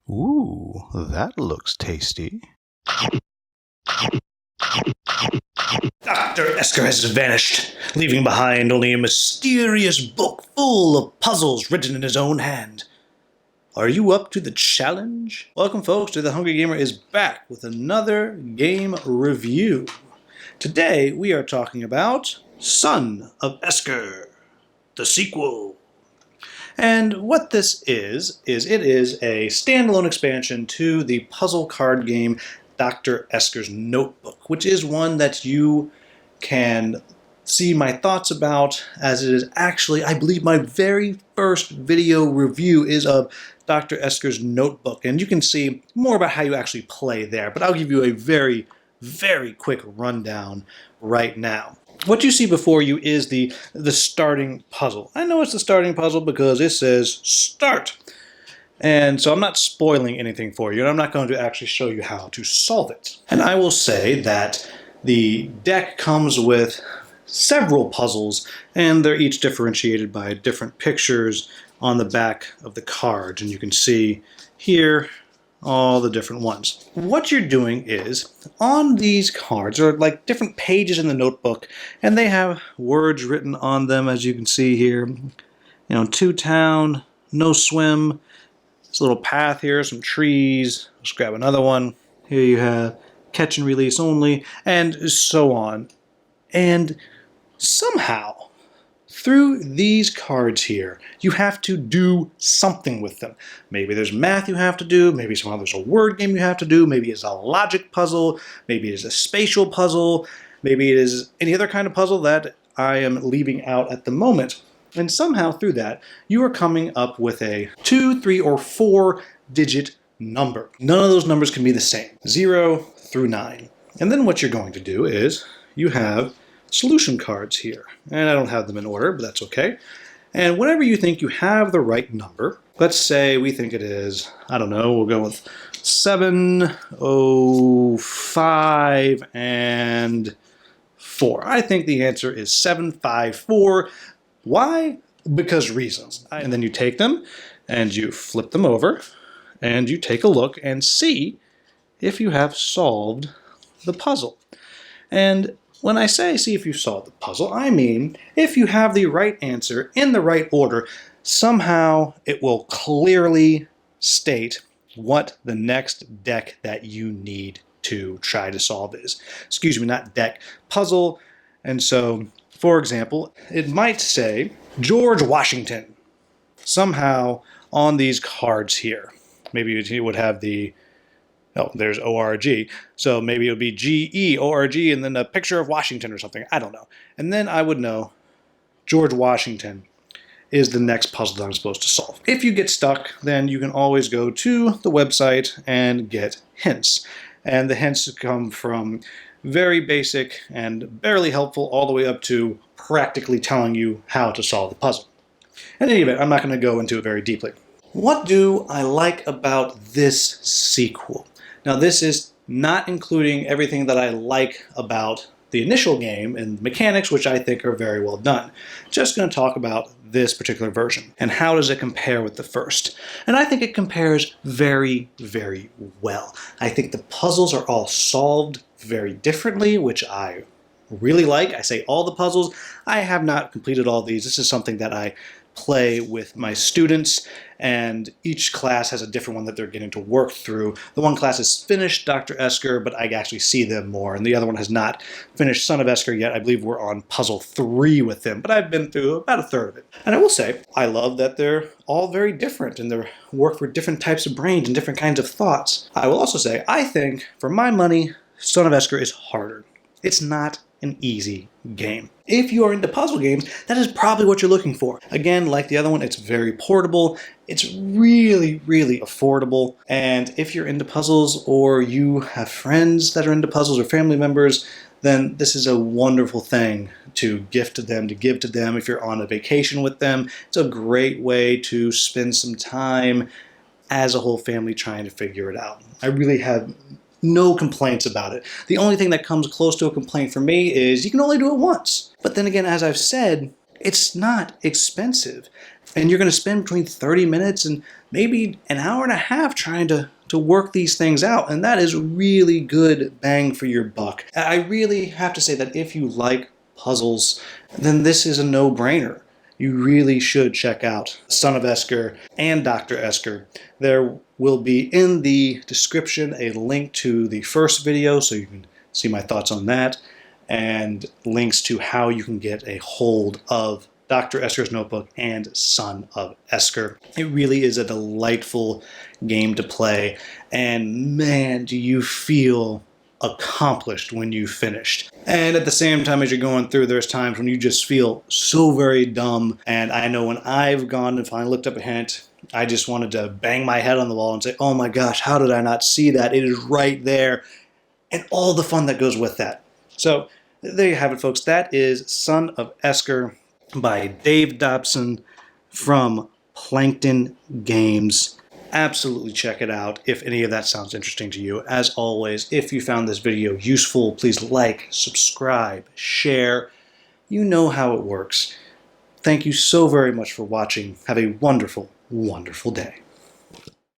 Ooh, that looks tasty. Dr. Esker has vanished, leaving behind only a mysterious book full of puzzles written in his own hand. Are you up to the challenge? Welcome, folks, to The Hungry Gamer is back with another game review. Today, we are talking about Son of Esker, the sequel. And what this is it is a standalone expansion to the puzzle card game Dr. Esker's Notebook, which is one that you can see my thoughts about, as it is actually, I believe, my very first video review is of Dr. Esker's Notebook, and you can see more about how you actually play there, but I'll give you a very, very quick rundown right now. What you see before you is the starting puzzle. I know it's the starting puzzle because it says start. And so I'm not spoiling anything for you, and I'm not going to actually show you how to solve it. And I will say that the deck comes with several puzzles, and they're each differentiated by different pictures on the back of the cards. And you can see here all the different ones. What you're doing is, on these cards are like different pages in the notebook, and they have words written on them, as you can see here. You know, to town, no swim. There's a little path here, some trees. Let's grab another one. Here you have catch and release only, and so on. And somehow, through these cards here, you have to do something with them. Maybe there's math you have to do, maybe somehow there's a word game you have to do, maybe it's a logic puzzle, maybe it's a spatial puzzle, maybe it is any other kind of puzzle that I am leaving out at the moment. And somehow through that, you are coming up with a 2, 3, or 4-digit number. None of those numbers can be the same, 0 through 9. And then what you're going to do is you have solution cards here. And I don't have them in order, but that's okay. And whenever you think you have the right number, let's say we think it is, I don't know, we'll go with 7, 0, 5, and 4. I think the answer is 7, 5, 4. Why? Because reasons. And then you take them and you flip them over and you take a look and see if you have solved the puzzle. And when I say see if you solved the puzzle, I mean if you have the right answer in the right order, somehow it will clearly state what the next deck that you need to try to solve is. Excuse me, not deck, puzzle. And so, for example, it might say George Washington somehow on these cards here. Maybe it would have the, oh, there's ORG. So maybe it would be GEORG and then a picture of Washington or something. I don't know. And then I would know George Washington is the next puzzle that I'm supposed to solve. If you get stuck, then you can always go to the website and get hints. And the hints come from very basic and barely helpful all the way up to practically telling you how to solve the puzzle. In any event, I'm not going to go into it very deeply. What do I like about this sequel? Now, this is not including everything that I like about the initial game and mechanics, which I think are very well done. Just going to talk about this particular version and how does it compare with the first. And I think it compares very, very well. I think the puzzles are all solved very differently, which I really like. I say all the puzzles. I have not completed all these. This is something that I play with my students, and each class has a different one that they're getting to work through. The one class has finished Dr. Esker, but I actually see them more, and the other one has not finished Son of Esker yet. I believe we're on puzzle 3 with them, but I've been through about a third of it. And I will say, I love that they're all very different, and they work for different types of brains and different kinds of thoughts. I will also say, I think, for my money, Son of Esker is harder. It's not an easy game. If you are into puzzle games, that is probably what you're looking for. Again, like the other one, it's very portable. It's really, really affordable. And if you're into puzzles or you have friends that are into puzzles or family members, then this is a wonderful thing to gift to them, to give to them. If you're on a vacation with them, it's a great way to spend some time as a whole family trying to figure it out. I really have no complaints about it. The only thing that comes close to a complaint for me is you can only do it once. But then again, as I've said, it's not expensive. And you're going to spend between 30 minutes and maybe an hour and a half trying to work these things out. And that is really good bang for your buck. I really have to say that if you like puzzles, then this is a no-brainer. You really should check out Son of Esker and Dr. Esker. There will be in the description a link to the first video so you can see my thoughts on that, and links to how you can get a hold of Dr. Esker's Notebook and Son of Esker. It really is a delightful game to play, and man, do you feel accomplished when you finished. And at the same time as you're going through, there's times when you just feel so very dumb. And I know when I've gone and finally looked up a hint, I just wanted to bang my head on the wall and say, oh my gosh, how did I not see that? It is right there. And all the fun that goes with that. So there you have it, folks. That is Son of Esker by Dave Dobson from Plankton Games. Absolutely check it out if any of that sounds interesting to you. As always, if you found this video useful, please like, subscribe, share. You know how it works. Thank you so very much for watching. Have a wonderful, wonderful day.